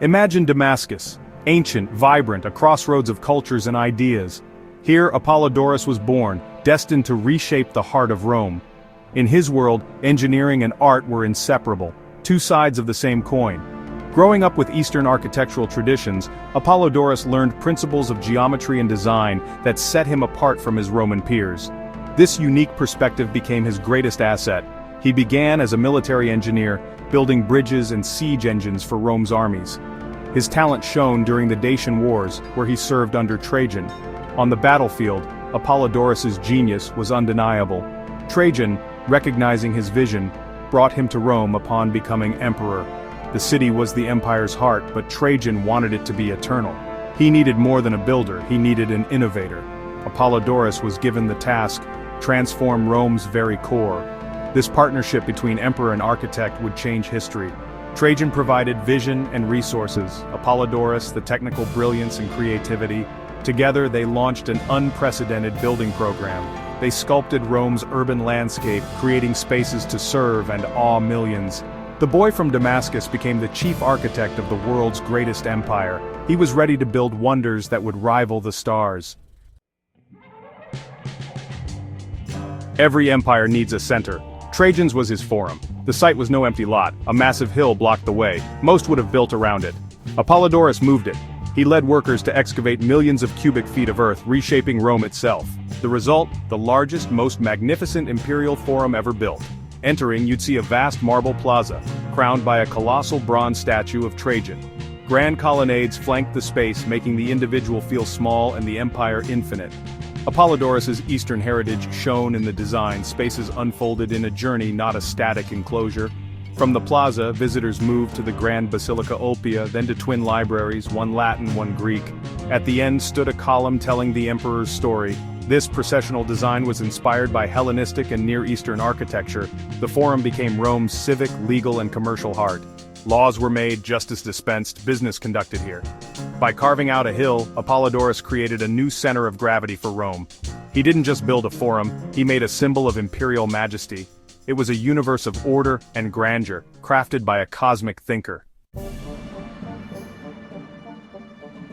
Imagine Damascus, ancient, vibrant, a crossroads of cultures and ideas. Here Apollodorus was born, destined to reshape the heart of Rome. In his world, engineering and art were inseparable, two sides of the same coin. Growing up with Eastern architectural traditions, Apollodorus learned principles of geometry and design that set him apart from his Roman peers. This unique perspective became his greatest asset. He began as a military engineer, building bridges and siege engines for Rome's armies. His talent shone during the Dacian Wars, where he served under Trajan. On the battlefield, Apollodorus's genius was undeniable. Trajan, recognizing his vision, brought him to Rome upon becoming emperor. The city was the empire's heart, but Trajan wanted it to be eternal. He needed more than a builder, he needed an innovator. Apollodorus was given the task, transform Rome's very core. This partnership between emperor and architect would change history. Trajan provided vision and resources, Apollodorus the technical brilliance and creativity. Together they launched an unprecedented building program. They sculpted Rome's urban landscape, creating spaces to serve and awe millions. The boy from Damascus became the chief architect of the world's greatest empire. He was ready to build wonders that would rival the stars. Every empire needs a center. Trajan's was his forum. The site was no empty lot, a massive hill blocked the way. Most would have built around it. Apollodorus moved it. He led workers to excavate millions of cubic feet of earth, reshaping Rome itself. The result, the largest, most magnificent imperial forum ever built. Entering, you'd see a vast marble plaza, crowned by a colossal bronze statue of Trajan. Grand colonnades flanked the space, making the individual feel small and the empire infinite. Apollodorus's Eastern heritage shone in the design, spaces unfolded in a journey, not a static enclosure. From the plaza, visitors moved to the grand Basilica Ulpia, then to twin libraries, one Latin, one Greek. At the end stood a column telling the emperor's story. This processional design was inspired by Hellenistic and Near Eastern architecture. The forum became Rome's civic, legal, and commercial heart. Laws were made, justice dispensed, business conducted here. By carving out a hill, Apollodorus created a new center of gravity for Rome. He didn't just build a forum, he made a symbol of imperial majesty. It was a universe of order and grandeur, crafted by a cosmic thinker.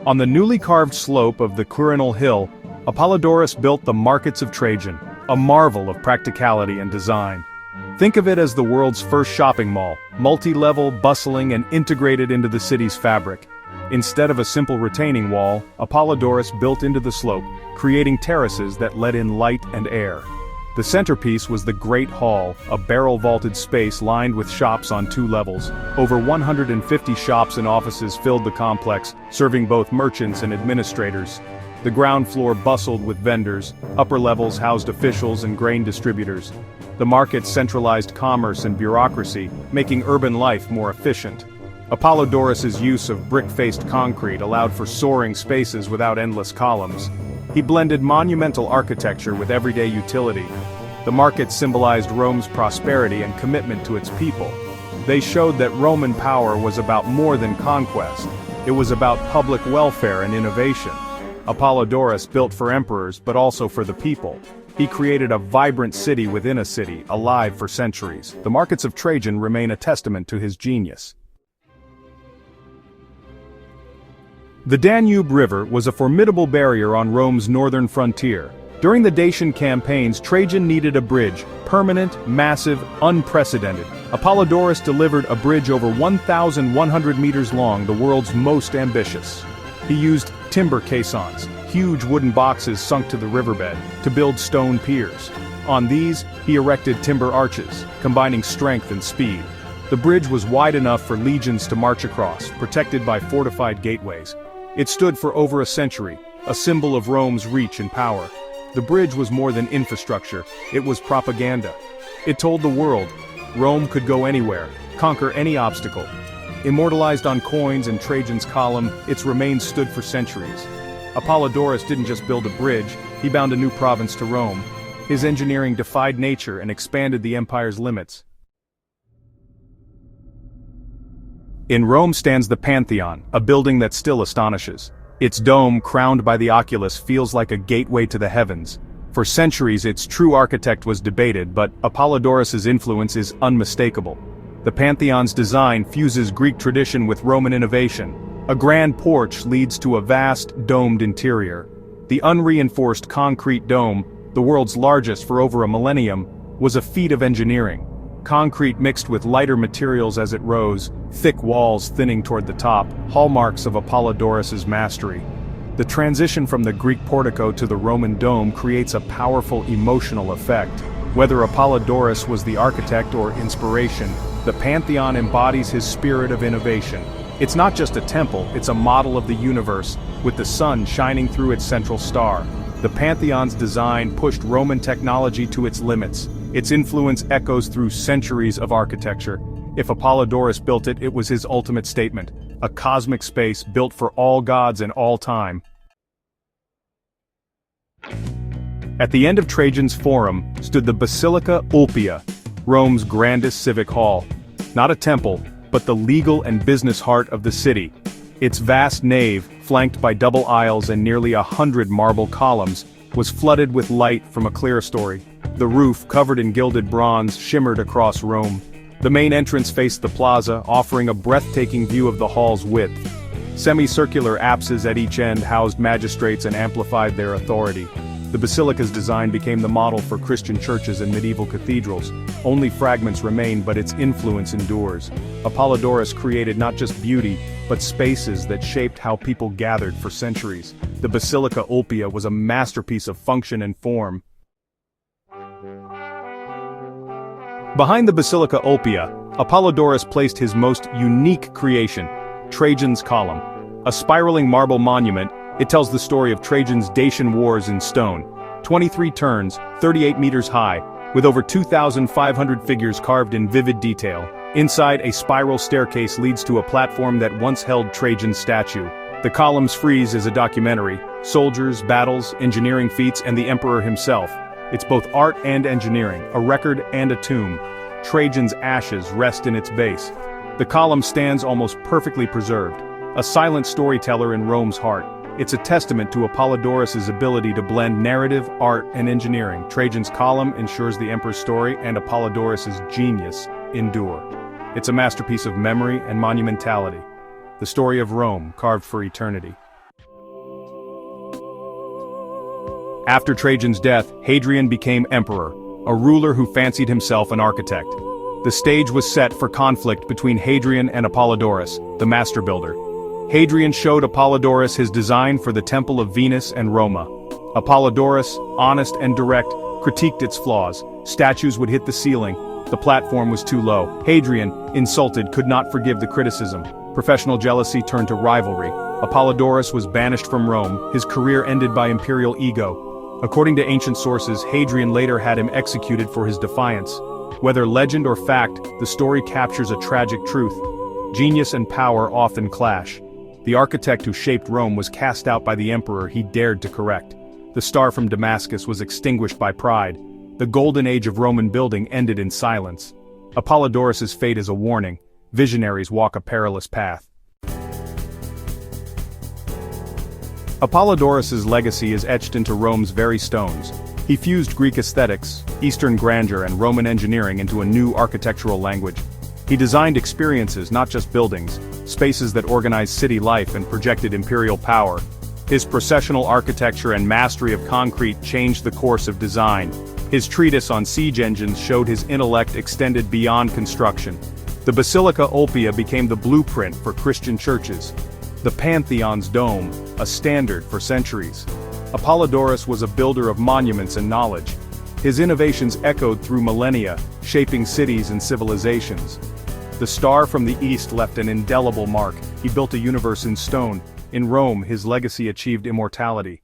On the newly carved slope of the Quirinal Hill, Apollodorus built the Markets of Trajan, a marvel of practicality and design. Think of it as the world's first shopping mall, multi-level, bustling, and integrated into the city's fabric. Instead of a simple retaining wall, Apollodorus built into the slope, creating terraces that let in light and air. The centerpiece was the Great Hall, a barrel-vaulted space lined with shops on 2 levels. Over 150 shops and offices filled the complex, serving both merchants and administrators. The ground floor bustled with vendors, upper levels housed officials and grain distributors. The markets centralized commerce and bureaucracy, making urban life more efficient. Apollodorus's use of brick-faced concrete allowed for soaring spaces without endless columns. He blended monumental architecture with everyday utility. The markets symbolized Rome's prosperity and commitment to its people. They showed that Roman power was about more than conquest. It was about public welfare and innovation. Apollodorus built for emperors but also for the people. He created a vibrant city within a city, alive for centuries. The Markets of Trajan remain a testament to his genius. The Danube River was a formidable barrier on Rome's northern frontier. During the Dacian campaigns, Trajan needed a bridge, permanent, massive, unprecedented. Apollodorus delivered a bridge over 1,100 meters long, the world's most ambitious. He used timber caissons, huge wooden boxes sunk to the riverbed, to build stone piers. On these, he erected timber arches, combining strength and speed. The bridge was wide enough for legions to march across, protected by fortified gateways. It stood for over a century, a symbol of Rome's reach and power. The bridge was more than infrastructure, it was propaganda. It told the world, Rome could go anywhere, conquer any obstacle. Immortalized on coins and Trajan's column, its remains stood for centuries. Apollodorus didn't just build a bridge, he bound a new province to Rome. His engineering defied nature and expanded the empire's limits. In Rome stands the Pantheon, a building that still astonishes. Its dome, crowned by the oculus, feels like a gateway to the heavens. For centuries its true architect was debated, but Apollodorus's influence is unmistakable. The Pantheon's design fuses Greek tradition with Roman innovation. A grand porch leads to a vast, domed interior. The unreinforced concrete dome, the world's largest for over a millennium, was a feat of engineering. Concrete mixed with lighter materials as it rose, thick walls thinning toward the top, hallmarks of Apollodoris's mastery. The transition from the Greek portico to the Roman dome creates a powerful emotional effect. Whether Apollodoris was the architect or inspiration, the Pantheon embodies his spirit of innovation. It's not just a temple, it's a model of the universe, with the sun shining through its central star. The Pantheon's design pushed Roman technology to its limits. Its influence echoes through centuries of architecture. If Apollodorus built it, it was his ultimate statement, a cosmic space built for all gods and all time. At the end of Trajan's forum stood the Basilica Ulpia, Rome's grandest civic hall. Not a temple, but the legal and business heart of the city. Its vast nave, flanked by double aisles and nearly 100 marble columns, was flooded with light from a clerestory. The roof, covered in gilded bronze, shimmered across Rome. The main entrance faced the plaza, offering a breathtaking view of the hall's width. Semicircular apses at each end housed magistrates and amplified their authority. The basilica's design became the model for Christian churches and medieval cathedrals. Only fragments remain, but its influence endures. Apollodoris created not just beauty, but spaces that shaped how people gathered for centuries. The Basilica Ulpia was a masterpiece of function and form. Behind the Basilica Ulpia, Apollodorus placed his most unique creation, Trajan's Column. A spiraling marble monument, it tells the story of Trajan's Dacian wars in stone. 23 turns, 38 meters high, with over 2,500 figures carved in vivid detail. Inside, a spiral staircase leads to a platform that once held Trajan's statue. The column's frieze is a documentary: soldiers, battles, engineering feats, and the emperor himself. It's both art and engineering, a record and a tomb. Trajan's ashes rest in its base. The column stands almost perfectly preserved, a silent storyteller in Rome's heart. It's a testament to Apollodorus's ability to blend narrative, art, and engineering. Trajan's Column ensures the emperor's story and Apollodorus's genius endure. It's a masterpiece of memory and monumentality. The story of Rome, carved for eternity. After Trajan's death, Hadrian became emperor, a ruler who fancied himself an architect. The stage was set for conflict between Hadrian and Apollodorus, the master builder. Hadrian showed Apollodoris his design for the Temple of Venus and Roma. Apollodorus, honest and direct, critiqued its flaws. Statues would hit the ceiling. The platform was too low. Hadrian, insulted, could not forgive the criticism. Professional jealousy turned to rivalry. Apollodorus was banished from Rome, his career ended by imperial ego. According to ancient sources, Hadrian later had him executed for his defiance. Whether legend or fact, the story captures a tragic truth. Genius and power often clash. The architect who shaped Rome was cast out by the emperor he dared to correct. The star from Damascus was extinguished by pride. The golden age of Roman building ended in silence. Apollodorus's fate is a warning. Visionaries walk a perilous path. Apollodorus's legacy is etched into Rome's very stones. He fused Greek aesthetics, Eastern grandeur, and Roman engineering into a new architectural language. He designed experiences, not just buildings, spaces that organized city life and projected imperial power. His processional architecture and mastery of concrete changed the course of design. His treatise on siege engines showed his intellect extended beyond construction. The Basilica Ulpia became the blueprint for Christian churches. The Pantheon's dome, a standard for centuries. Apollodorus was a builder of monuments and knowledge. His innovations echoed through millennia, shaping cities and civilizations. The star from the east left an indelible mark. He built a universe in stone. In Rome, his legacy achieved immortality.